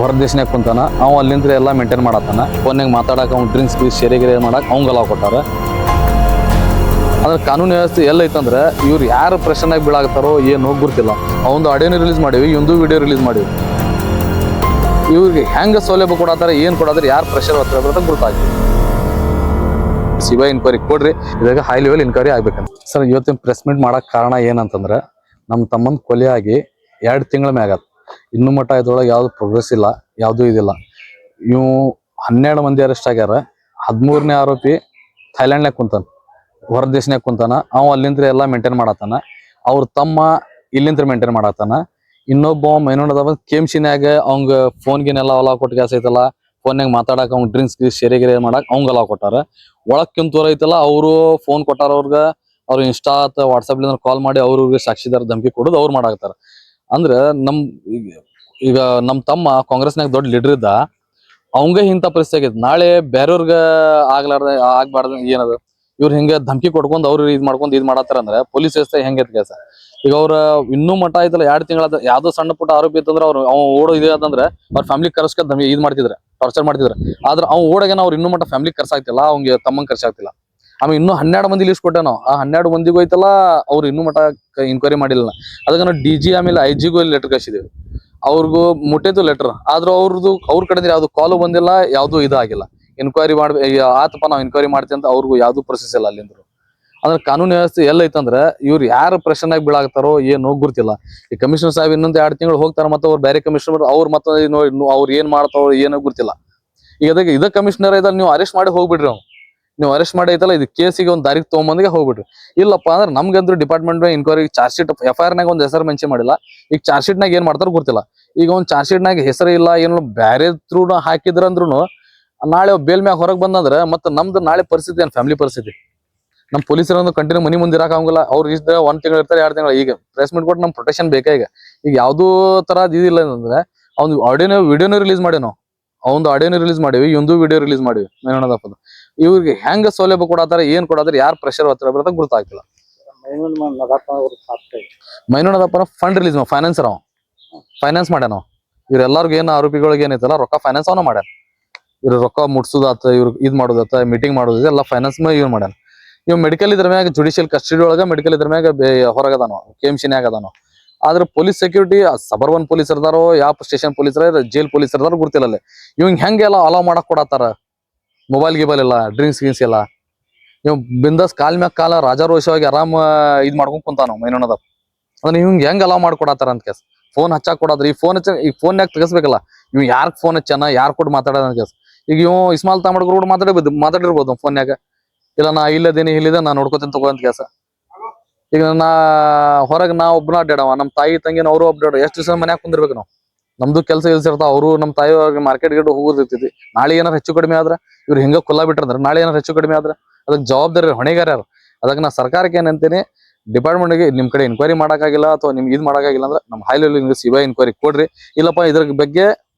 ಹೊರ ದೇಶನಾಗ ಕುಂತಾನ ಅವ ಅಲ್ಲಿಂದ ಎಲ್ಲ ಮೇಂಟೈನ್ ಮಾಡತ್ತಾನ. ಫೋನ್ಯಾಗ ಮಾತಾಡಕ್ಕೆ ಅವ್ನು ಡ್ರಿಂಕ್ಸ್ ಶೇರೆ ಮಾಡಕ್ಕೆ ಅವಂಗೆ ಅಲಾವ್ ಕೊಟ್ಟಾರ. ಅಂದ್ರೆ ಕಾನೂನು ವ್ಯವಸ್ಥೆ ಎಲ್ಲ ಐತಂದ್ರೆ ಇವ್ರು ಯಾರು ಪ್ರೆಷರ್ನಾಗ ಬೀಳಾಗ್ತಾರೋ ಏನು ಗೊತ್ತಿಲ್ಲ. ಅವಂದು ಆಡಿಯೋನು ರಿಲೀಸ್ ಮಾಡೀವಿ, ಇವಂದು ವಿಡಿಯೋ ರಿಲೀಸ್ ಮಾಡೀವಿ. ಇವ್ರಿಗೆ ಹೆಂಗೆ ಸೌಲಭ್ಯ ಕೊಡತ್ತಾರೆ, ಏನು ಕೊಡತ್ತಾರೆ, ಯಾರು ಪ್ರೆಷರ್ ಹೊತ್ತ ಗೊತ್ತಾಗ್ತದೆ. ಸಿಬಿಐ ಇನ್ಕ್ವೈರಿ ಕೊಡ್ರಿ, ಇದಾಗ ಹೈ ಲೆವೆಲ್ ಇನ್ಕ್ವೈರಿ ಆಗ್ಬೇಕಂತ. ಸರ್, ಇವತ್ತಿನ ಪ್ರೆಸ್ ಮೀಟ್ ಮಾಡಕ್ ಕಾರಣ ಏನಂತಂದ್ರೆ ನಮ್ಮ ತಮ್ಮನ ಕೊಲೆ ಆಗಿ 2 ತಿಂಗಳ ಮ್ಯಾಗ ಇನ್ನೂ ಮಟ್ಟ ಇದ್ರೊಳಗೆ ಯಾವ್ದು ಪ್ರೋಗ್ರೆಸ್ ಇಲ್ಲ, ಯಾವ್ದು ಇದಿಲ್ಲ. ಇವು 12 ಮಂದಿ ಅರೆಸ್ಟ್ ಆಗ್ಯಾರ. 13ನೇ ಆರೋಪಿ ಥೈಲ್ಯಾಂಡ್ನಾಗ ಕುಂತಾನ, ಹೊರ ದೇಶನಾಗ ಕುಂತಾನ. ಅವ ಅಲ್ಲಿಂದ ಎಲ್ಲ ಮೇಂಟೈನ್ ಮಾಡತ್ತಾನ. ಅವ್ರ ತಮ್ಮ ಇಲ್ಲಿಂದ ಮೇಂಟೈನ್ ಮಾಡತ್ತಾನ. ಇನ್ನೊಬ್ಬ ಮೈನೋಡದ KMC ಅವಂಗ ಫೋನ್ಗಿನೆಲ್ಲ ಅಲಾವ್ ಕೊಟ್ಟು ಗ್ಯಾಸ್ ಐತಲ್ಲ, ಫೋನ್ಯಾಗ ಮಾತಾಡಕ್ ಅವ್ನ ಡ್ರಿಂಕ್ಸ್ ಶೇರೆ ಮಾಡಕ್ ಅವಂಗ ಅಲಾವ್ ಕೊಟ್ಟಾರ. ಒಳಕ್ಕಿಂತೂರ ಐತಲ್ಲ, ಅವರು ಫೋನ್ ಕೊಟ್ಟಾರ ಅವ್ರಿಗೆ. ಅವ್ರು ಇನ್ಸ್ಟಾ ಅಥವಾ ವಾಟ್ಸಪ್ ಕಾಲ್ ಮಾಡಿ ಅವ್ರಿಗೆ ಸಾಕ್ಷಿದಾರ ಧಮಕಿ ಕೊಡೋದು ಅವ್ರು ಮಾಡಾಕ್ತಾರ. ಅಂದ್ರೆ ಈಗ ನಮ್ಮ ತಮ್ಮ ಕಾಂಗ್ರೆಸ್ನಾಗ ದೊಡ್ಡ ಲೀಡರ್ ಇದ್ದ, ಅವಂಗ ಇಂಥ ಪರಿಸ್ಥಿತಿ ಆಗೈತಿ. ನಾಳೆ ಬೇರೆಯವ್ರಿಗೆ ಆಗ್ಬಾರ್ದು ಏನದು, ಇವ್ರು ಹಿಂಗೆ ಧಮಕಿ ಕೊಡ್ಕೊಂಡು ಅವ್ರು ಇದ್ ಮಾಡತ್ತಾರ ಅಂದ್ರೆ ಪೊಲೀಸ್ ವ್ಯವಸ್ಥೆ ಹೆಂಗೈತಿ ಕೆಲಸ. ಈಗ ಅವ್ರ ಇನ್ನೂ ಮಠ ಆಯ್ತಲ್ಲ 2 ತಿಂಗಳ ಯಾವ್ದೋ ಸಣ್ಣ ಪುಟ್ಟ ಆರೋಪಿ ಇತ್ತಂದ್ರೆ ಅವ್ರು ಓಡೋ ಇದೆ ಅಂತಂದ್ರೆ ಅವ್ರ ಫ್ಯಾಮಿಲಿ ಕರ್ಸ್ಕ ಇದ್ ಮಾಡ್ತಿದ್ರೆ, ಟಾರ್ಚರ್ ಮಾಡ್ತಿದ್ರು. ಆದ್ರೆ ಅವ್ನು ಓಡಾಗೇನ ಅವ್ರು ಇನ್ನೂ ಮಟ್ಟ ಫ್ಯಾಮಿಲಿ ಕರ್ಸಾಗ್ತಿಲ್ಲ, ಅವ್ನಿಗೆ ತಮ್ಮಂಗ್ ಕರ್ಸಾಗ್ತಿಲ್ಲ. ಆಮೇಲೆ ಇನ್ನೂ 12 ಮಂದಿ ಲಿಸ್ಟ್ ಕೊಟ್ಟೆ ನಾವು. ಆ 12 ಮಂದಿಗೂ ಐತಲ್ಲ, ಅವ್ರು ಇನ್ನೂ ಮಟ್ಟ ಇನ್ಕ್ವೈರಿ ಮಾಡಿಲ್ಲ. ಅದಕ್ಕೆ ನಾವು DG ಆಮೇಲೆ IG ಲೆಟರ್ ಕಳಿಸಿದೀವಿ. ಅವ್ರಿಗೂ ಮುಟ್ಟೈತು ಲೆಟರ್, ಆದ್ರೂ ಅವ್ರ ಕಡೆ ಯಾವ್ದು ಕಾಲು ಬಂದಿಲ್ಲ, ಯಾವ್ದು ಇದಾಗಿಲ್ಲ. ಇನ್ಕ್ವೈರಿ ಆತಪ್ಪ ನಾವು ಇನ್ಕ್ವೈರಿ ಮಾಡ್ತೀವಿ ಅಂತ ಅವ್ರಿಗೂ ಯಾವ್ದು ಪ್ರೊಸೆಸ್ ಇಲ್ಲ ಅಲ್ಲಿಂದ್ರು. ಅಂದ್ರೆ ಕಾನೂನು ವ್ಯವಸ್ಥೆ ಎಲ್ಲ ಐತಂದ್ರೆ ಇವ್ರು ಯಾರು ಪ್ರೆಷರ್ನಾಗ ಬೀಳಾಗ್ತಾರೋ ಏನು ಗೊತ್ತಿಲ್ಲ. ಈ ಕಮಿಷನರ್ ಸಾಹೇಬ್ ಇನ್ನೊಂದು 2 ತಿಂಗಳು ಹೋಗ್ತಾರ, ಮತ್ತೆ ಅವ್ರು ಬೇರೆ ಕಮಿಷನರ್ ಅವ್ರು ಮತ್ತೆ ಅವ್ರು ಏನ್ ಮಾಡ್ತಾರೋ ಏನೋ ಗೊತ್ತಿಲ್ಲ. ಈಗ ಇದ ಕಮಿಷನರ್ ಐತಲ್ಲ, ನೀವು ಅರೆಸ್ಟ್ ಮಾಡಿ ಹೋಗ್ಬಿಡ್ರಿ. ನೀವು ಅರೆಸ್ಟ್ ಮಾಡಿ ಐತಲ್ಲ, ಇದು ಕೇಸಿಗೆ ಒಂದು ದಾರಿಗೆ ತೊಗೊಂಬಂದಿಗೆ ಹೋಗ್ಬಿಡ್ರಿ. ಇಲ್ಲಪ್ಪ ಅಂದ್ರೆ ನಮ್ಗಂದ್ರು department inquiry charge sheet FIR ನಾಗ ಒಂದು ಹೆಸರು ಮೆನ್ಷನ್ ಮಾಡಿಲ್ಲ. ಈಗ ಚಾರ್ಜ್ ಶೀಟ್ ನಾಗ ಏನ್ ಮಾಡ್ತಾರೋ ಗೊತ್ತಿಲ್ಲ. ಈಗ ಒಂದು ಚಾರ್ಜ್ ಶೀಟ್ ನಾಗ ಹೆಸರು ಇಲ್ಲ, ಏನು ಬೇರೆ ಥ್ರೂ ಹಾಕಿದ್ರಂದ್ರು ನಾಳೆ ಬೇಲ್ ಮ್ಯಾಗ ಹೊರಗೆ ಬಂದಂದ್ರೆ ಮತ್ತೆ ನಮ್ದು ನಾಳೆ ಪರಿಸ್ಥಿತಿ ಏನು, ಫ್ಯಾಮಿಲಿ ಪರಿಸ್ಥಿತಿ. ನಮ್ಮ ಪೊಲೀಸರೊಂದು ಕಂಟಿನ್ಯೂ ಮನಿ ಮುಂದೆ ಇರಾಕಂಗಿಲ್ಲ. ಅವ್ರು 1 ತಿಂಗಳು ಇರ್ತಾರೆ, 2 ತಿಂಗಳು. ಈಗ ಪ್ರೆಸ್ ಮೀಟ್ ಕೊಟ್ಟು ನಮ್ ಪ್ರೊಟೆಕ್ಷನ್ ಬೇಕಾ? ಈಗ ಯಾವ್ದೂ ತರ ಇದಿಲ್ಲ ಅಂದ್ರೆ ಅವ್ನು ವಿಡಿಯೋನು ರಿಲೀಸ್ ಮಾಡಿ, ನಾವು ಅವ್ನು ಆಡಿಯೋನು ರಿಲೀಸ್ ಮಾಡಿವಿ, ಇವಂದು ವಿಡಿಯೋ ರಿಲೀಸ್ ಮಾಡಿವಿ. ಮೇನೋಣದಪ್ಪದ ಇವ್ರಿಗೆ ಹೆಂಗ ಸೌಲಭ್ಯ ಕೊಡತ್ತಾರೆ, ಏನ್ ಕೊಡತ್ತಾರೆ, ಯಾರು ಪ್ರೆಷರ್ ಹೊತ್ತ ಗೊತ್ತಾಗ್ತಿಲ್ಲ. ಮೈನೋಣದಪ್ಪನ ಫಂಡ್ ರಿಲೀಸ್ ಫೈನಾನ್ಸರ್, ಅವ ಫೈನಾನ್ಸ್ ಮಾಡ್ಯಾನ. ಇವ್ರೆಲ್ಲರಿಗೂ ಏನು ಆರೋಪಿಗಳಿಗೆ ಏನೈತಲ್ಲ ರೊಕ್ಕ ಫೈನಾನ್ಸ್ ಅವನ ಮಾಡ್ಯಾನ. ಇವ್ರು ರೊಕ್ಕ ಮುಟ್ಸೋದಾತ, ಇವ್ರು ಇದ್ ಮಾಡೋದಾತ, ಮೀಟಿಂಗ್ ಮಾಡೋದು ಎಲ್ಲ ಫೈನಾನ್ಸ್ ಇವ್ರು ಮಾಡ್ಯಾನ. ಇವ್ ಮೆಡಿಕಲ್ ಇದ್ರ ಮ್ಯಾಗ ಜುಡಿಷಿಯಲ್ ಕಸ್ಟಡಿ ಒಳಗ ಮೆಡಿಕಲ್ ಇದ್ರ ಮ್ಯಾಗ ಹೊರಗದಾನೋ, KMC ಅದಾನೋ. ಆದ್ರೆ ಪೊಲೀಸ್ ಸೆಕ್ಯೂರಿಟಿ ಸಬರ್ಬನ್ ಪೊಲೀಸ್ ಇರ್ತಾರೋ, ಯಾವ ಸ್ಟೇಷನ್ ಪೊಲೀಸ್ ಜೈಲ್ ಪೊಲೀಸ್ ಇರ್ತಾರೋ ಗೊತ್ತಿಲ್ಲ. ಇವಂಗ್ ಹೆಂಗೆಲ್ಲ ಅಲಾವ್ ಮಾಡಕ್ ಕೊಡತ್ತಾರ. ಮೊಬೈಲ್ ಗಿಬೈಲ್ ಇಲ್ಲ, ಡ್ರಿಂಕ್ಸ್ ಗಿನ್ಸ್ ಇಲ್ಲ. ಇವ್ ಬಿಂದಾಸ್ ಕಾಲ್ ಮ್ಯಾಗ ಕಾಲ ರಾಜಾರೋಷವಾಗಿ ಆರಾಮ ಇದ್ ಮಾಡ್ಕೊಂಡ್ ಕುಂತಾನ ಮೈನೋಣದ. ಅಂದ್ರೆ ಇವಂಗ್ ಹೆಂಗ್ ಅಲಾವ್ ಮಾಡ್ಕೊಡತ್ತಾರ ಅಂತ ಕೇಸ್. ಫೋನ್ ಹಚ್ಚಾಕ್ ಕೊಡಾದ್ರಿ, ಈ ಫೋನ್ಯಾಗ ತೆಗಿಸ್ಬೇಕಲ್ಲ. ಇವ್ ಯಾರ್ ಫೋನ್ ಹಚ್ಚಾನ, ಯಾರ್ ಕೊಟ್ಟು ಮಾತಾಡೋದ ಅಂತ ಕೇಸ್. ಈಗ ಇವ್ ಇಸ್ಮಾಲ್ ತಾಮಡ್ಗರು ಮಾತಾಡಿರ್ಬೋದು ಫೋನ್ಯಾಗ. ಇಲ್ಲ ನಾ ಇಲ್ಲದೇನಿ, ಇಲ್ಲಿದೆ ನಾ ನೋಡ್ಕೋತೀನಿ ತಗೋ ಅಂತ ಕೇಸ. ಈಗ ಹೊರಗೆ ನಾ ಒಬ್ಬನ ಅಡ್ಡಾಡವ, ನಮ್ಮ ತಾಯಿ ತಂಗಿನ ಅವರು ಅಡ್ಡಾಡ. ಎಷ್ಟು ದಿವಸ ಮನ್ಯಾಗ ಕುಂದಿರ್ಬೇಕು ನಾವು. ನಮ್ದು ಕೆಲಸ ಇರ್ತಾವ. ಅವರು ನಮ್ಮ ತಾಯಿ ಮಾರ್ಕೆಟ್ ಗಿಡ್ ಹೋಗೋದಿರ್ತೈತಿ. ನಾಳೆ ಏನಾರು ಹೆಚ್ಚು ಕಡಿಮೆ ಆದ್ರೆ, ಇವ್ರು ಹಿಂಗ ಕುಲ್ಲ ಬಿಟ್ರಂದ್ರೆ ನಾಳೆ ಏನಾರು ಹೆಚ್ಚು ಕಡಿಮೆ ಆದ್ರೆ ಅದಕ್ಕೆ ಜವಾಬ್ದಾರಿ ಹೊಣೆಗಾರ ಯಾರು? ಅದಕ್ಕೆ ನಾ ಸರ್ಕಾರಕ್ಕೆ ಏನಂತೀನಿ, ಡಿಪಾರ್ಟ್ಮೆಂಟ್ಗೆ ನಿಮ್ ಕಡೆ ಇನ್ಕ್ವೈರಿ ಮಾಡಕ್ಕಾಗಿಲ್ಲ ಅಥವಾ ನಿಮ್ಗೆ ಇದ್ ಮಾಡಕ್ಕಾಗಿಲ್ಲ ಅಂದ್ರೆ ನಮ್ಮ ಹೈ ಲೆವೆಲ್ ಸಿಬಿಐ ಇನ್ಕ್ವೈರಿ ಕೊಡ್ರಿ. ಇಲ್ಲಪ್ಪ ಇದ್ರ ಬಗ್ಗೆ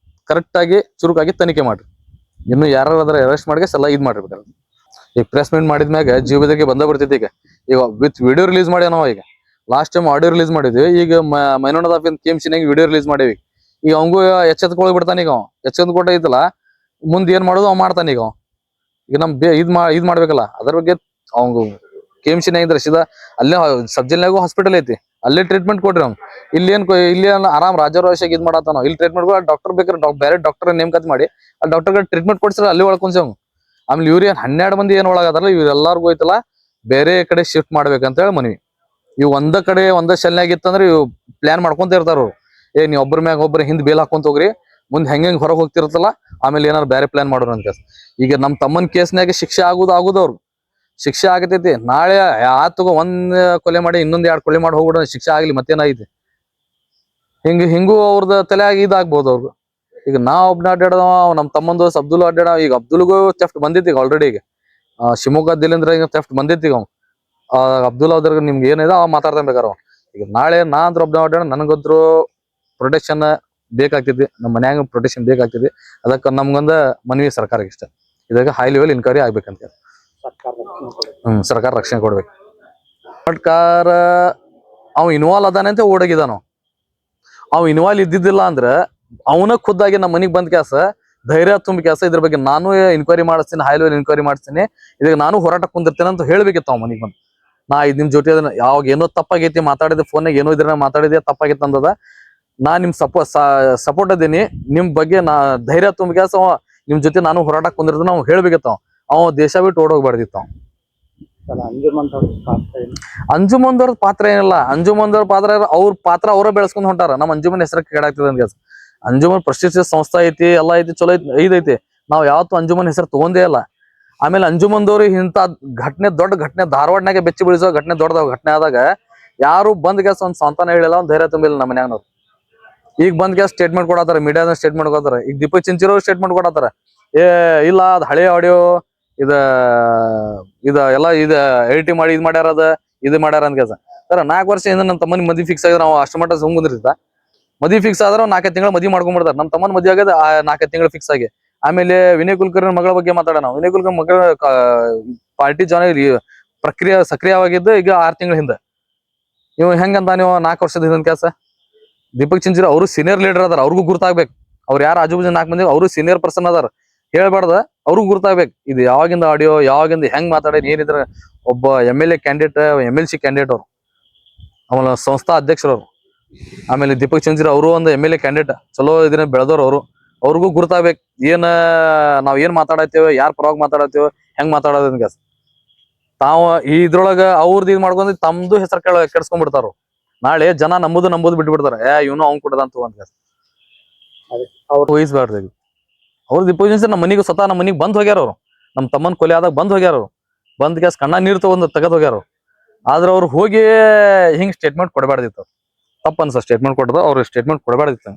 ಕರೆಕ್ಟ್ ಆಗಿ ಚುರುಕಾಗಿ ತನಿಖೆ ಮಾಡ್ರಿ. ಇನ್ನು ಯಾರು ಅದ್ರ ಅರೆಸ್ಟ್ ಮಾಡಿ ಎಲ್ಲ ಇದ್ ಮಾಡಿರ್ಬೇಕಾರೆ. ಈಗ ಪ್ರೆಸ್ ಮೀಟ್ ಮಾಡಿದ್ಮ್ಯಾಗ ಜೀವದಕ್ಕೆ ಬಂದ ಬಿಡ್ತೈತಿ. ಈಗ ವಿತ್ ವಿಡಿಯೋ ರಿಲೀಸ್ ಮಾಡ್ಯಾವ ನಾವು. ಈಗ ಲಾಸ್ಟ್ ಟೈಮ್ ಆಡಿಯೋ ರಿಲೀಸ್ ಮಾಡಿದ್ವಿ. ಈಗ ಮೈನೋಣದ KMC ವಿಡಿಯೋ ರಿಲೀಸ್ ಮಾಡೇವಿ. ಈಗ ಅವಂಗೂ ಎಚ್ಚೆತ್ಕೊಳ್ಳಿ ಬಿಡ್ತಾನ. ಈಗ ಎಚ್ಚೆತ್ಕೊಟ್ಟ ಐತಲ್ಲ, ಮುಂದ್ ಏನ್ ಮಾಡೋದು ಅವ್ ಮಾಡ್ತಾನ. ಈಗ ನಮ್ ಇದ್ ಮಾಡ್ಬೇಕಲ್ಲ. ಅದ್ರ ಬಗ್ಗೆ ಅವಂಗ KMC ಇದ್ರೆ ಸೀದಾ ಅಲ್ಲೇ ಸಬ್ಜೆಲ್ನಾಗೂ ಹಾಸ್ಪಿಟಲ್ ಐತಿ, ಅಲ್ಲೇ ಟ್ರೀಟ್ಮೆಂಟ್ ಕೊಡ್ರಿ. ಅವ್ನು ಇಲ್ಲಿ ಆರಾಮ್ ರಾಜಾರೋಷಾಗಿ ಇದ್ ಮಾಡತ್ತಾನ. ಇಲ್ಲಿ ಟ್ರೀಟ್ಮೆಂಟ್ ಡಾಕ್ಟರ್ ಬೇಕಾದ್ರೆ ಬೇರೆ ಡಾಕ್ಟರ್ ನೇಮಕಾತಿ ಮಾಡಿ ಆ ಡಾಕ್ಟರ್ ಟ್ರೀಟ್ಮೆಂಟ್ ಕೊಡ್ಸಿರ ಅಲ್ಲಿ ಒಳ್ಕೊಂಡ್ಸವ್. ಆಮೇಲೆ ಇವ್ರು 12 ಮಂದಿ ಏನ್ ಒಳಗದಾರಲ್ಲ, ಇವ್ರೆಲ್ಲಾರ್ಗು ಐತಲ್ಲ ಬೇರೆ ಕಡೆ ಶಿಫ್ಟ್ ಮಾಡ್ಬೇಕಂತ ಹೇಳಿ ಮನವಿ. ಇವ್ ಒಂದ ಕಡೆ ಒಂದ ಶೆಲ್ನಾಗ ಇತ್ತಂದ್ರೆ ಇವ್ ಪ್ಲಾನ್ ಮಾಡ್ಕೊಂತ ಇರ್ತಾರ. ನೀವ್ ಒಬ್ಬರ ಮ್ಯಾಗ ಒಬ್ಬರ ಹಿಂದ್ ಬೇಲ್ ಹಾಕೊಂತ ಹೋಗ್ರಿ, ಮುಂದ್ ಹೆಂಗ್ ಹೊರಗೆ ಹೋಗ್ತಿರ್ತಲ್ಲ, ಆಮೇಲೆ ಏನಾರು ಬೇರೆ ಪ್ಲಾನ್ ಮಾಡೋಣ ಅಂತ. ಈಗ ನಮ್ ತಮ್ಮನ್ ಕೇಸ್ನಾಗ ಶಿಕ್ಷೆ ಆಗುದು ಅವ್ರು ಶಿಕ್ಷೆ ಆಗತೈತಿ. ನಾಳೆ ಆತಗ 1 ಕೊಲೆ ಮಾಡಿ ಇನ್ನೊಂದ್ 2 ಕೊಲೆ ಮಾಡಿ ಹೋಗ್ಬಿಡ, ಶಿಕ್ಷೆ ಆಗ್ಲಿ ಮತ್ತೇನಾಗೈತಿ. ಹಿಂಗೂ ಅವ್ರದ್ದು ತಲೆಯಾಗಿ ಇದಾಗ್ಬೋದು ಅವ್ರು. ಈಗ ನಾವ್ ಒಬ್ನ ಅಡ್ಡಾಡವ, ನಮ್ ತಮ್ಮಂದು ಅಬ್ದುಲ್ ಅಡ್ಡಾಡ. ಈಗ ಅಬ್ದುಲ್ಗೂ ಥೆಫ್ಟ್ ಬಂದಿತ್ತು ಈಗ ಆಲ್ರೆಡಿ. ಈಗ ಶಿವಮೊಗ್ಗ ದಿಲ್ಲಿಂದ್ರ ಥೆಫ್ಟ್ ಬಂದಿತ್ತು. ಈಗ ಅಬ್ದುಲ್ ಅದ್ರ ನಿಮ್ಗೆ ಏನಿದೆ ಅವ ಮಾತಾಡ್ತಾನೆ ಬೇಕಾರೆ. ಈಗ ನಾಳೆ ನಾ ಅಂದ್ರ ಒಬ್ನ ಅಡ್ಡಾಡ, ನನಗಂದ್ರು ಪ್ರೊಟೆಕ್ಷನ್ ಬೇಕಾಗ್ತೈತಿ, ನಮ್ಮ ಮನ್ಯಾಗ ಪ್ರೊಟೆಕ್ಷನ್ ಬೇಕಾಗ್ತೈತಿ. ಅದಕ್ಕೆ ನಮ್ಗೊಂದ ಮನವಿ ಸರ್ಕಾರಕ್ಕೆ ಇಷ್ಟ, ಇದಾಗ ಹೈ ಲೆವೆಲ್ ಇನ್ಕ್ವೈರಿ ಆಗ್ಬೇಕಂತ. ಸರ್ಕಾರ ರಕ್ಷಣೆ ಕೊಡ್ಬೇಕು. ಸರ್ಕಾರ ಅವ್ ಇನ್ವಾಲ್ವ್ ಅದಾನೆ ಅಂತ ಓಡಾಗಿದಾನು. ಅವ್ ಇನ್ವಾಲ್ವ್ ಇದ್ದಿದ್ದಿಲ್ಲ ಅಂದ್ರೆ ಅವನ ಖುದ್ದಾಗಿ ನಮ್ಮ ಮನೆಗೆ ಬಂದ ಕ್ಯಾಸ ಧೈರ್ಯ ತುಂಬ ಕ್ಯಾಸ ಇದ್ರ ಬಗ್ಗೆ ನಾನು ಇನ್ಕ್ವೈರಿ ಮಾಡಿಸ್ತೀನಿ, ಹೈ ಲೆವೆಲ್ ಇನ್ಕ್ವೈರಿ ಮಾಡ್ತೀನಿ, ಇದಕ್ಕೆ ನಾನು ಹೋರಾಟ ಕುಂದಿರ್ತೇನೆ ಅಂತ ಹೇಳ್ಬೇಕಿತ್ತು ಅವ್ ಮನೆಗೆ ಬಂದು. ನಾ ಇದು ನಿಮ್ ಜೊತೆ ಯಾವಾಗ ಏನೋ ತಪ್ಪಾಗೈತಿ ಮಾತಾಡಿದೆ, ಫೋನ್ನಾಗ ಏನೋ ಇದ್ರ ಮಾತಾಡಿದೆ ತಪ್ಪಾಗೈತೆ ಅಂದದ, ನಾ ನಿಮ್ ಸಪೋರ್ಟ್ ಅದೀನಿ, ನಿಮ್ ಬಗ್ಗೆ ನಾ ಧೈರ್ಯ ತುಂಬ ಕ್ಯಾಸ ನಿಮ್ ಜೊತೆ ನಾನು ಹೋರಾಟ ಕುಂದಿರ್ತಾನ ಅವ್ ಹೇಳ್ಬೇಕಿತ್ತು. ಅವ ದೇಶ ಬಿಟ್ಟು ಓಡೋಗ್ಬಾರ್ದಿತ್ತು. ಅಂಜುಮನ್ ಅವ್ರ ಪಾತ್ರ ಏನಿಲ್ಲ, ಅಂಜುಮನ್ ಅವ್ರ ಪಾತ್ರ ಅವರ ಬೆಳೆಸ್ಕೊಂಡ್ ಹೊಂಟಾರ. ನಮ್ಮ ಅಂಜುಮನ್ ಹೆಸರು ಕೇಳಾಗ್ತದೆ ಅಂತ. ಅಂಜುಮನ್ ಪ್ರತಿಷ್ಠಿತ ಸಂಸ್ಥೆ ಐತಿ, ಎಲ್ಲ ಐತಿ, ಚಲೋ ಐತಿ. ನಾವ್ ಯಾವತ್ತು ಅಂಜುಮನ್ ಹೆಸರು ತಗೊಂಡೇ ಇಲ್ಲ. ಆಮೇಲೆ ಅಂಜುಮನ್ದವ್ರು ಇಂತ ಘಟನೆ, ದೊಡ್ಡ ಘಟನೆ, ಧಾರವಾಡನಾಗೆ ಬೆಚ್ಚಿ ಬೀಳಿಸೋ ಘಟನೆ, ದೊಡ್ಡ ಘಟನೆ ಆದಾಗ ಯಾರು ಬಂದ್ ಗ್ಯಾಸ್ ಒಂದ್ ಸಂತಾನ ಹೇಳಿಲ್ಲ, ಒಂದ್ ಧೈರ್ಯ ತುಂಬಿಲ್ಲ ನಮ್ಮ ಮನ್ಯಾಗ್ನವ್ರು. ಈಗ ಬಂದ್ ಗ್ಯಾಸ್ ಸ್ಟೇಟ್ಮೆಂಟ್ ಕೊಡತ್ತಾರ, ಮೀಡಿಯಾದ ಸ್ಟೇಟ್ಮೆಂಟ್ ಕೊಡ್ತಾರ. ಈಗ ದೀಪಕ್ ಚಿಂಚಿರೋ ಸ್ಟೇಟ್ಮೆಂಟ್ ಕೊಡತ್ತಾರ, ಇಲ್ಲ ಅದ್ ಹಳೆ ಆಡಿಯೋ ಇದ ಎಲ್ಲ ಎಡಿಟಿಂಗ್ ಮಾಡಿ ಇದ್ ಮಾಡ್ಯಾರ, ಇದು ಮಾಡ್ಯಾರ ಅಂತ ಕೆಲಸ. ಸರ್ 4 ವರ್ಷ ಹಿಂದೆ ನಮ್ಮ ತಮ್ಮನ ಮದ್ವಿ ಫಿಕ್ಸ್ ಆಗಿದ್ರೆ ನಾವು ಅಷ್ಟು ಮಟ್ಟ ಸುಮ್ ಕುಂದಿರ್ತಿದ್ದ. ಮದ್ವಿ ಫಿಕ್ಸ್ ಆದ್ರೆ 4 ತಿಂಗಳು ಮದ್ವಿ ಮಾಡ್ಕೊಂಡ್ಬಿಡ್ತಾರೆ. ನಮ್ಮ ತಮ್ಮನ ಮದ್ವಿ ಆಗದ 4 ತಿಂಗಳು ಫಿಕ್ಸ್ ಆಗಿ. ಆಮೇಲೆ ವಿನಯ್ ಕುಲಕರ್ಣಿ ಮಗಳ ಬಗ್ಗೆ ಮಾತಾಡೋಣ. ವಿನಯ್ ಕುಲಕರ್ಣಿ ಮಗಳ ಪಾರ್ಟಿ ಜಾಯಿನ್ ಪ್ರಕ್ರಿಯೆ ಸಕ್ರಿಯವಾಗಿದ್ದು ಈಗ 6 ತಿಂಗಳ ಹಿಂದೆ. ನೀವು ಹೆಂಗಂತ ನೀವು 4 ವರ್ಷದ ಹಿಂದಿನ ಕೆಲಸ. ದೀಪಕ್ ಚಿಂಚಿರ ಅವರು ಸೀನಿಯರ್ ಲೀಡರ್ ಅದಾರ, ಅವ್ರಿಗೂ ಗುರ್ತಾಗ್ಬೇಕು. ಅವ್ರು ಯಾರು ಆಜು ಬಾಜು 4 ಮಂದಿ ಅವರು ಸೀನಿಯರ್ ಪರ್ಸನ್ ಅದಾರ, ಹೇಳ್ಬಾರ್ದ, ಅವ್ರಿಗೂ ಗುರ್ತಾಗ್ಬೇಕು. ಇದು ಯಾವಾಗಿಂದ ಆಡಿಯೋ, ಯಾವಾಗಿಂದ ಹೆಂಗ್ ಮಾತಾಡೋದು, ಏನಿದ್ರ. ಒಬ್ಬ MLA ಕ್ಯಾಂಡಿಡೇಟ್, MLC ಕ್ಯಾಂಡಿಡೇಟ್ ಅವ್ರು, ಆಮೇಲೆ ಸಂಸ್ಥಾ ಅಧ್ಯಕ್ಷರವ್ರು. ಆಮೇಲೆ ದೀಪಕ್ ಚಂದ್ರ ಅವರು ಒಂದು MLA ಕ್ಯಾಂಡಿಡೇಟ್, ಚಲೋ ಇದನ್ನ ಬೆಳೆದವ್ರು. ಅವ್ರಿಗೂ ಗುರ್ತಾಗ್ಬೇಕು ನಾವ್ ಏನ್ ಮಾತಾಡತ್ತೇವೆ, ಯಾರ್ ಪರವಾಗಿ ಮಾತಾಡತ್ತೇವೆ, ಹೆಂಗ್ ಮಾತಾಡೋದ್ ಗ್ಯಾಸ್. ತಾವು ಇದ್ರೊಳಗ ಅವ್ರದ್ದು ಇದ್ ಮಾಡ್ಕೊಂಡ್ ತಮ್ದು ಹೆಸರು ಕೆಡ್ಸ್ಕೊಂಡ್ಬಿಡ್ತಾರ. ನಾಳೆ ಜನ ನಂಬುದು ಬಿಟ್ಬಿಡ್ತಾರ, ಇವನು ಅವ್ನ್ ಕೊಡದಂತ ಅಂತ ಗ್ಯಾಸ್. ಅವ್ರು ವಹಿಸ್ಬಾರ್ದು. ಅವ್ರ ದೀಪಕ್ ಚಂದ್ರ ನಮ್ಮ ಮನಿಗೆ ಸ್ವತಃ ನಮ್ಮ ಮನಿಗೆ ಬಂದ್ ಹೋಗ್ಯಾರ. ಅವ್ರು ನಮ್ ತಮ್ಮನ್ ಕೊಲೆ ಆದಾಗ ಬಂದ್ ಹೋಗ್ಯಾರ. ಅವ್ರು ಬಂದ್ ಗ್ಯಾಸ್ ಕಣ್ಣ ನೀರ್ ತಗೊಂಡ್ ತೆಗದ್ ಹೋಗ್ಯಾರ. ಆದ್ರ ಅವ್ರು ಹೋಗಿ ಹಿಂಗ್ ಸ್ಟೇಟ್ಮೆಂಟ್ ಕೊಡಬಾರ್ದಿತ್ತು. ತಪ್ಪ ಅನ್ಸ ಸ್ಟೇಟ್ಮೆಂಟ್ ಕೊಟ್ಟದ, ಅವ್ರು ಸ್ಟೇಟ್ಮೆಂಟ್ ಕೊಡಬಾರ್ದಿತ್ತು.